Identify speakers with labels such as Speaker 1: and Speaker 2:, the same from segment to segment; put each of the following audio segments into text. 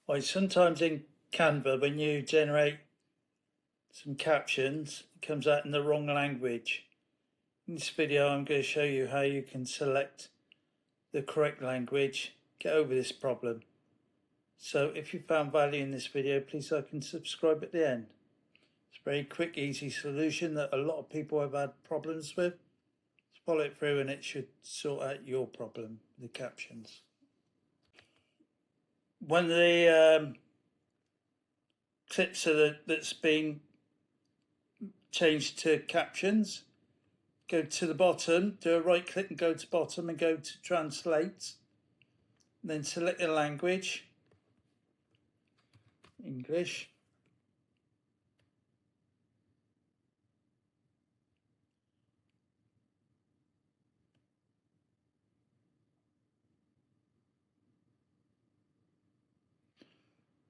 Speaker 1: Right, sometimes in Canva, when you generate some captions, it comes out in the wrong language. In this video, I'm going to show you how you can select the correct language, get over this problem. So if you found value in this video, please like and subscribe at the end. It's a very quick, easy solution that a lot of people have had problems with. Just follow it through and it should sort out your problem, the captions. One of the clips that's been changed to captions, go to the bottom, do a right click and go to bottom and go to translate, and then select the language, English,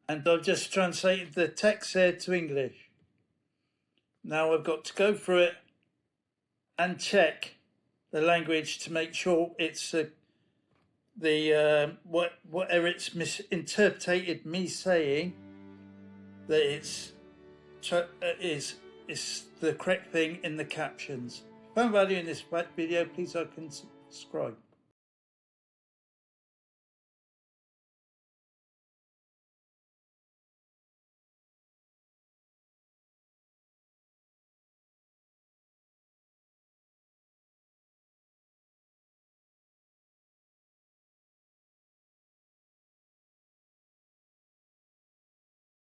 Speaker 1: and I've just translated the text here to English. Now I've got to go through it and check the language to make sure it's whatever it's misinterpreted me saying, that it's the correct thing in the captions. If you found value in this video, please like and subscribe.